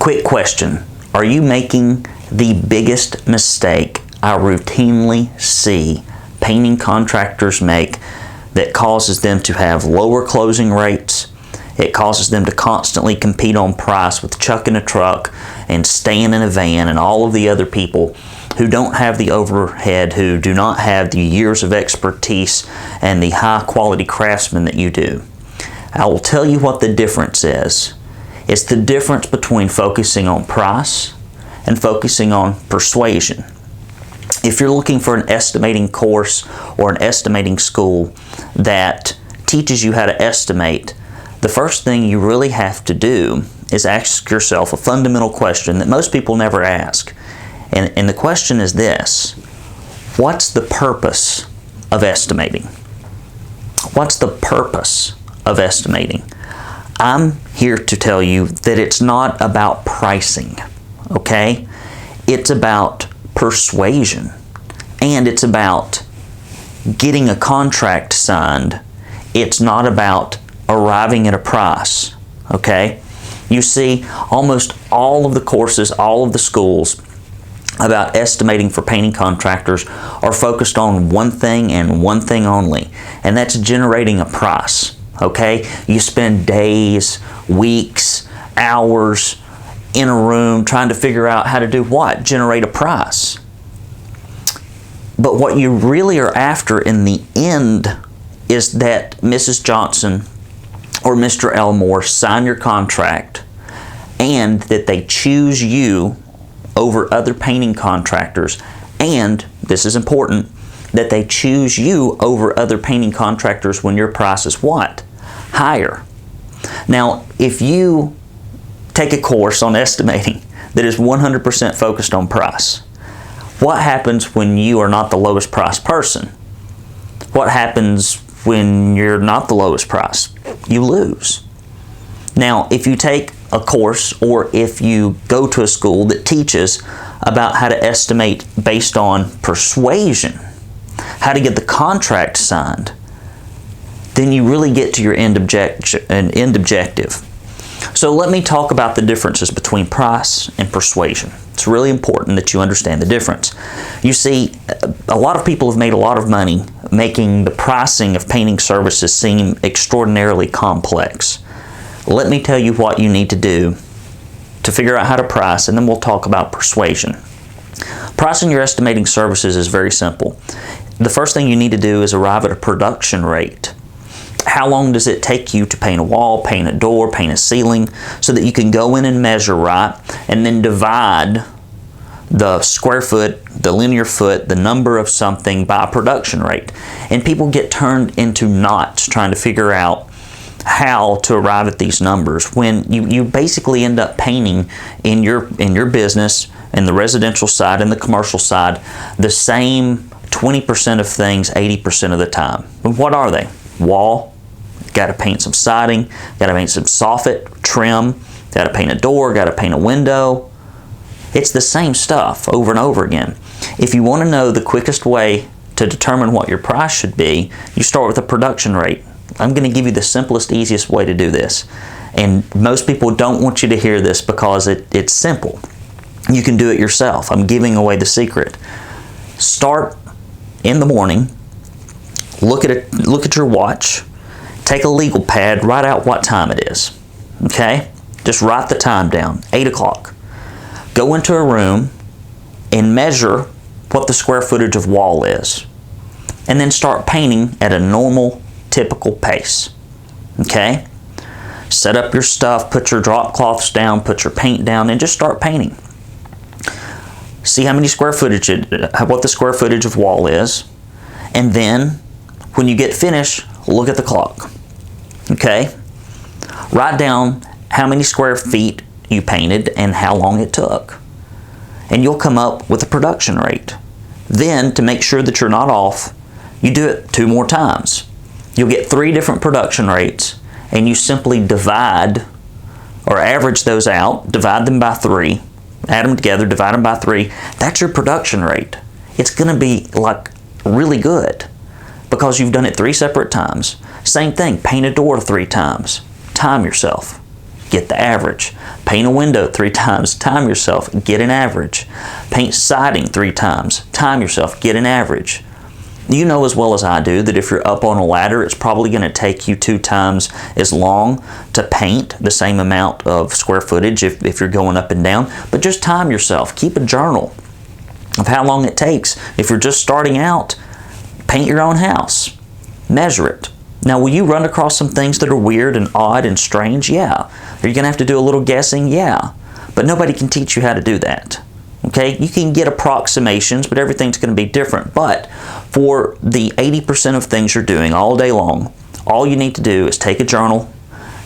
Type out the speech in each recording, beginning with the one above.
Quick question. Are you making the biggest mistake I routinely see painting contractors make that causes them to have lower closing rates? It causes them to constantly compete on price with Chuck in a truck and Stan in a van and all of the other people who don't have the overhead, who do not have the years of expertise and the high quality craftsmen that you do. I will tell you what the difference is. It's the difference between focusing on price and focusing on persuasion. If you're looking for an estimating course or an estimating school that teaches you how to estimate, the first thing you really have to do is ask yourself a fundamental question that most people never ask. And the question is this: what's the purpose of estimating? What's the purpose of estimating? I'm here to tell you that it's not about pricing, okay? It's about persuasion, and it's about getting a contract signed. It's not about arriving at a price, okay? You see, almost all of the courses, all of the schools about estimating for painting contractors are focused on one thing and one thing only, and that's generating a price, okay? You spend days, weeks, hours in a room trying to figure out how to do what? Generate a price. But what you really are after in the end is that Mrs. Johnson or Mr. Elmore sign your contract and that they choose you over other painting contractors, and, this is important, that they choose you over other painting contractors when your price is what? Higher. Now, if you take a course on estimating that is 100% focused on price, what happens when you are not the lowest price person? What happens when you're not the lowest price? You lose. Now, if you take a course or if you go to a school that teaches about how to estimate based on persuasion, how to get the contract signed, then you really get to your end objective. So let me talk about the differences between price and persuasion. It's really important that you understand the difference. You see, a lot of people have made a lot of money making the pricing of painting services seem extraordinarily complex. Let me tell you what you need to do to figure out how to price, and then we'll talk about persuasion. Pricing your estimating services is very simple. The first thing you need to do is arrive at a production rate. How long does it take you to paint a wall, paint a door, paint a ceiling, so that you can go in and measure right and then divide the square foot, the linear foot, the number of something by a production rate. And people get turned into knots trying to figure out how to arrive at these numbers when you basically end up painting in your business, in the residential side and the commercial side, the same 20% of things 80% of the time. And what are they? Wall, got to paint some siding, got to paint some soffit, trim, got to paint a door, got to paint a window. It's the same stuff over and over again. If you want to know the quickest way to determine what your price should be, you start with a production rate. I'm going to give you the simplest, easiest way to do this. And most people don't want you to hear this because it's simple. You can do it yourself. I'm giving away the secret. Start in the morning. Look at your watch. Take a legal pad. Write out what time it is. Okay? Just write the time down. 8 o'clock. Go into a room and measure what the square footage of wall is. And then start painting at a normal, typical pace. Okay? Set up your stuff, put your drop cloths down, put your paint down, and just start painting. See how many square footage, what the square footage of wall is, and then when you get finished, look at the clock. Okay? Write down how many square feet you painted and how long it took. And you'll come up with a production rate. Then, to make sure that you're not off, you do it 2 more times. You'll get 3 different production rates, and you simply divide or average those out, divide them by 3, add them together, divide them by 3. That's your production rate. It's going to be like really good because you've done it 3 separate times. Same thing, paint a door 3 times. Time yourself. get the average. Paint a window 3 times, time yourself, get an average. Paint siding 3 times, time yourself, get an average. You know as well as I do that if you're up on a ladder, it's probably going to take you 2 times as long to paint the same amount of square footage if you're going up and down. But just time yourself. Keep a journal of how long it takes. If you're just starting out, paint your own house. Measure it. Now, will you run across some things that are weird and odd and strange? Yeah. Are you going to have to do a little guessing? Yeah. But nobody can teach you how to do that. Okay, you can get approximations, but everything's going to be different. But for the 80% of things you're doing all day long, all you need to do is take a journal,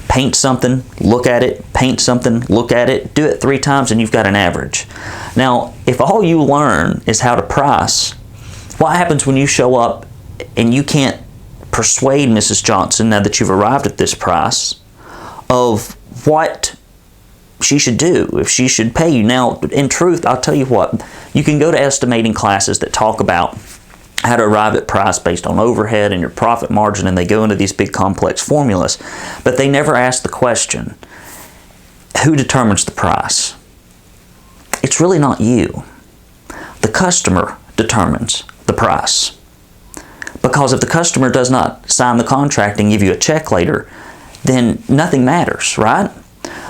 paint something, look at it, paint something, look at it, do it 3 times, and you've got an average. Now, if all you learn is how to price, what happens when you show up and you can't persuade Mrs. Johnson, now that you've arrived at this price, of what she should do, if she should pay you? Now, in truth, I'll tell you what, you can go to estimating classes that talk about how to arrive at price based on overhead and your profit margin, and they go into these big complex formulas, but they never ask the question, who determines the price? It's really not you. The customer determines the price. Because if the customer does not sign the contract and give you a check later, then nothing matters, right?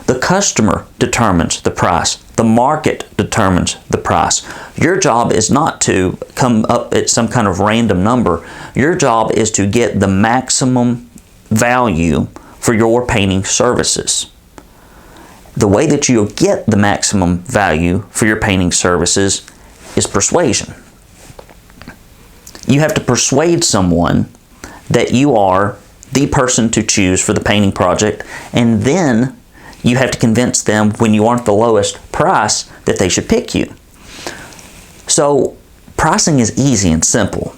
The customer determines the price. The market determines the price. Your job is not to come up at some kind of random number. Your job is to get the maximum value for your painting services. The way that you'll get the maximum value for your painting services is persuasion. You have to persuade someone that you are the person to choose for the painting project, and then you have to convince them when you aren't the lowest price that they should pick you. So pricing is easy and simple.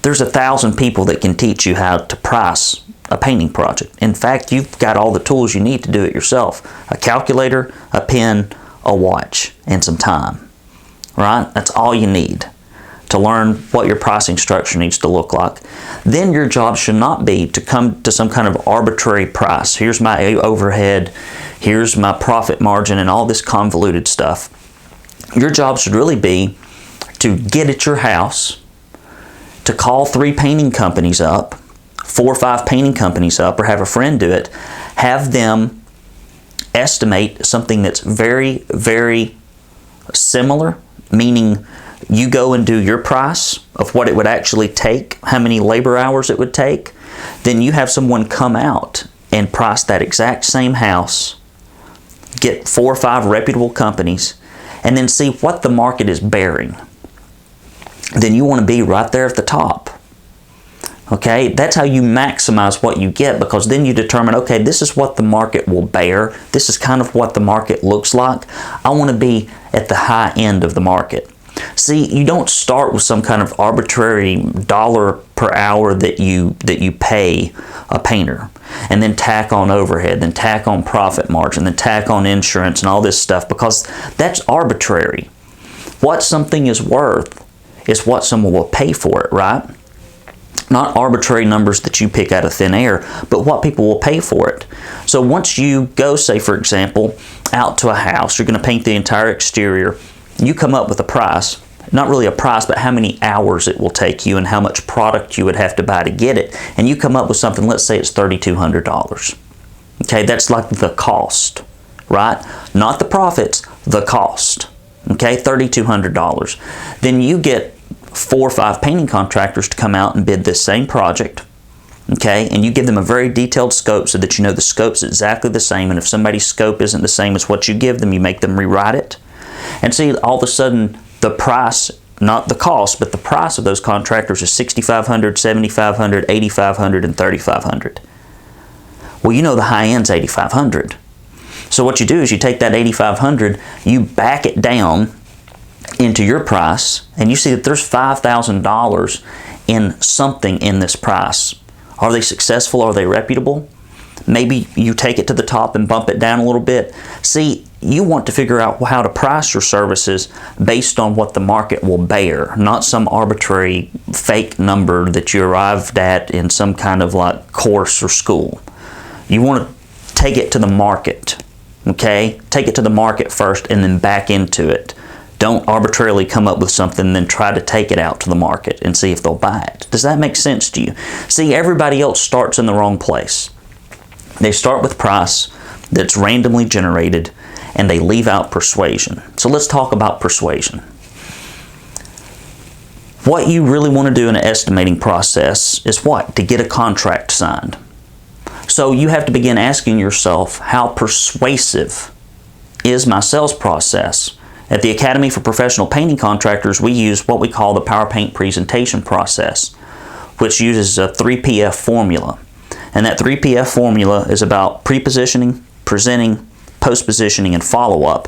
There's 1,000 people that can teach you how to price a painting project. In fact, you've got all the tools you need to do it yourself. A calculator, a pen, a watch, and some time. Right? That's all you need to learn what your pricing structure needs to look like. Then your job should not be to come to some kind of arbitrary price. Here's my overhead, here's my profit margin, and all this convoluted stuff. Your job should really be to get at your house, to call 3 painting companies up, 4 or 5 painting companies up, or have a friend do it. Have them estimate something that's very, very similar, meaning you go and do your price of what it would actually take, how many labor hours it would take. Then you have someone come out and price that exact same house, get 4 or 5 reputable companies, and then see what the market is bearing. Then you want to be right there at the top. Okay, that's how you maximize what you get, because then you determine, okay, this is what the market will bear. This is kind of what the market looks like. I want to be at the high end of the market. See, you don't start with some kind of arbitrary dollar per hour that you pay a painter, and then tack on overhead, then tack on profit margin, then tack on insurance and all this stuff, because that's arbitrary. What something is worth is what someone will pay for it, right? Not arbitrary numbers that you pick out of thin air, but what people will pay for it. So once you go, say for example, out to a house, you're going to paint the entire exterior, you come up with a price, not really a price, but how many hours it will take you and how much product you would have to buy to get it, and you come up with something, let's say it's $3,200. Okay, that's like the cost, right? Not the profits, the cost. Okay, $3,200. Then you get 4 or 5 painting contractors to come out and bid this same project. Okay, and you give them a very detailed scope so that you know the scope's exactly the same, and if somebody's scope isn't the same as what you give them, you make them rewrite it. And see, all of a sudden, the price, not the cost, but the price of those contractors is $6,500, $7,500, $8,500, and $3,500. Well, you know the high end's $8,500. So what you do is you take that $8,500, you back it down into your price, and you see that there's $5,000 in something in this price. Are they successful? Are they reputable? Maybe you take it to the top and bump it down a little bit. See, you want to figure out how to price your services based on what the market will bear, not some arbitrary fake number that you arrived at in some kind of like course or school. You want to take it to the market. Okay? Take it to the market first and then back into it. Don't arbitrarily come up with something and then try to take it out to the market and see if they'll buy it. Does that make sense to you? See, everybody else starts in the wrong place. They start with price that's randomly generated, and they leave out persuasion. So let's talk about persuasion. What you really want to do in an estimating process is what? To get a contract signed. So you have to begin asking yourself, how persuasive is my sales process? At the Academy for Professional Painting Contractors, we use what we call the PowerPaint presentation process, which uses a 3PF formula. And that 3PF formula is about pre-positioning, presenting, post-positioning, and follow-up.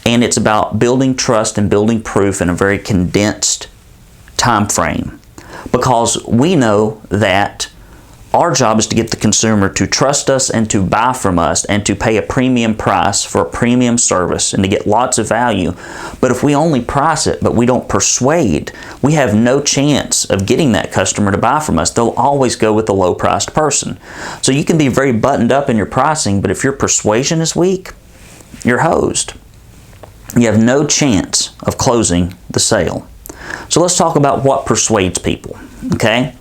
And it's about building trust and building proof in a very condensed time frame. Because we know that our job is to get the consumer to trust us and to buy from us and to pay a premium price for a premium service and to get lots of value. But if we only price it but we don't persuade, we have no chance of getting that customer to buy from us. They'll always go with the low-priced person. So you can be very buttoned up in your pricing, but if your persuasion is weak, you're hosed. You have no chance of closing the sale. So let's talk about what persuades people, okay?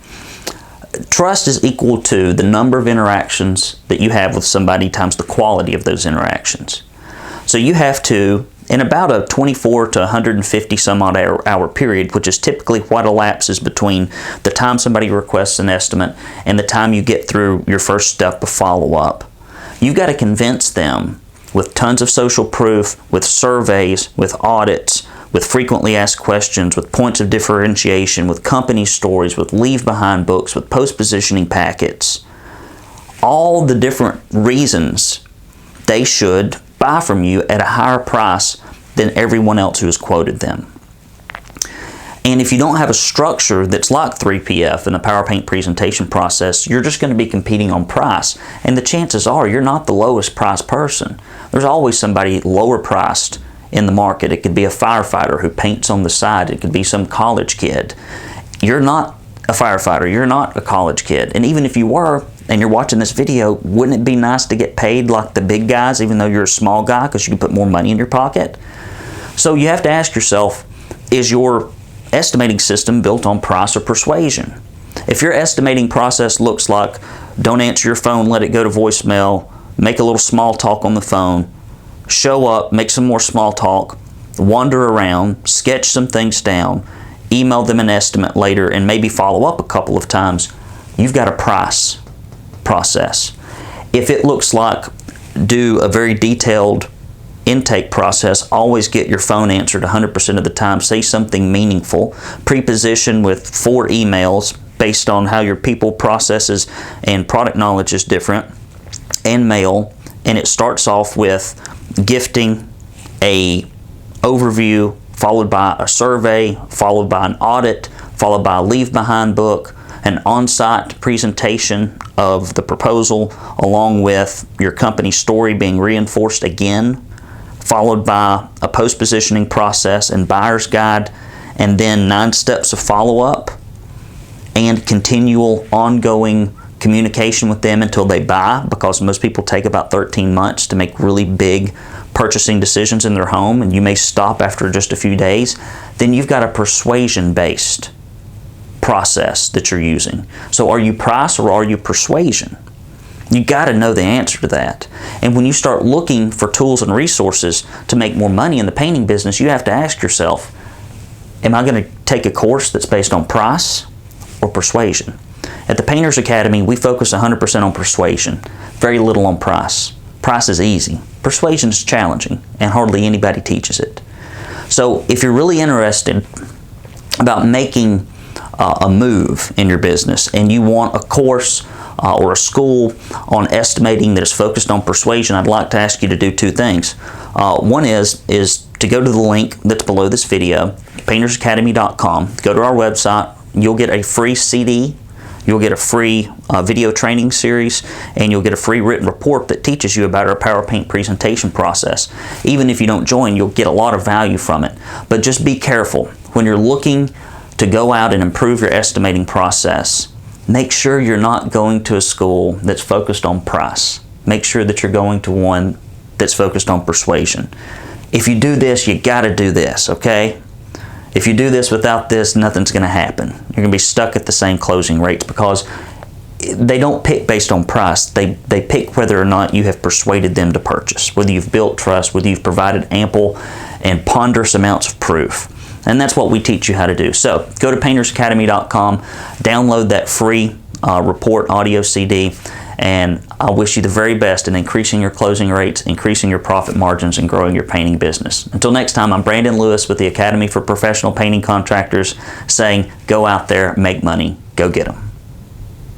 Trust is equal to the number of interactions that you have with somebody times the quality of those interactions. So you have to, in about a 24 to 150 some odd hour period, which is typically what elapses between the time somebody requests an estimate and the time you get through your first step of follow-up, you've got to convince them with tons of social proof, with surveys, with audits, with frequently asked questions, with points of differentiation, with company stories, with leave-behind books, with post-positioning packets, all the different reasons they should buy from you at a higher price than everyone else who has quoted them. And if you don't have a structure that's like 3PF in the PowerPaint presentation process, you're just going to be competing on price. And the chances are you're not the lowest priced person. There's always somebody lower priced in the market. It could be a firefighter who paints on the side. It could be some college kid. You're not a firefighter. You're not a college kid. And even if you were, and you're watching this video, wouldn't it be nice to get paid like the big guys, even though you're a small guy, because you can put more money in your pocket? So you have to ask yourself, is your estimating system built on price or persuasion? If your estimating process looks like, don't answer your phone, let it go to voicemail, make a little small talk on the phone, show up, make some more small talk, wander around, sketch some things down, email them an estimate later, and maybe follow up a couple of times, you've got a price process. If it looks like, do a very detailed intake process, always get your phone answered 100% of the time, say something meaningful, pre-position with 4 emails based on how your people processes and product knowledge is different, and mail, and it starts off with gifting, a overview, followed by a survey, followed by an audit, followed by a leave-behind book, an on-site presentation of the proposal, along with your company story being reinforced again, followed by a post-positioning process and buyer's guide, and then 9 steps of follow-up and continual ongoing communication with them until they buy, because most people take about 13 months to make really big purchasing decisions in their home, and you may stop after just a few days. Then you've got a persuasion-based process that you're using. So are you price or are you persuasion? You got to know the answer to that. And when you start looking for tools and resources to make more money in the painting business, you have to ask yourself, am I going to take a course that's based on price or persuasion? At the Painters Academy, we focus 100% on persuasion, very little on price. Price is easy. Persuasion is challenging, and hardly anybody teaches it. So if you're really interested about making a move in your business and you want a course or a school on estimating that is focused on persuasion, I'd like to ask you to do 2 things. One is to go to the link that's below this video, paintersacademy.com. Go to our website. You'll get a free CD. You'll get a free video training series, and you'll get a free written report that teaches you about our PowerPaint presentation process. Even if you don't join, you'll get a lot of value from it. But just be careful. When you're looking to go out and improve your estimating process, make sure you're not going to a school that's focused on price. Make sure that you're going to one that's focused on persuasion. If you do this, you got to do this, okay? If you do this without this, nothing's going to happen. You're going to be stuck at the same closing rates, because they don't pick based on price. They pick whether or not you have persuaded them to purchase, whether you've built trust, whether you've provided ample and ponderous amounts of proof. And that's what we teach you how to do. So go to paintersacademy.com, download that free report audio CD, and I wish you the very best in increasing your closing rates, increasing your profit margins, and growing your painting business. Until next time, I'm Brandon Lewis with the Academy for Professional Painting Contractors, saying go out there, make money, go get them.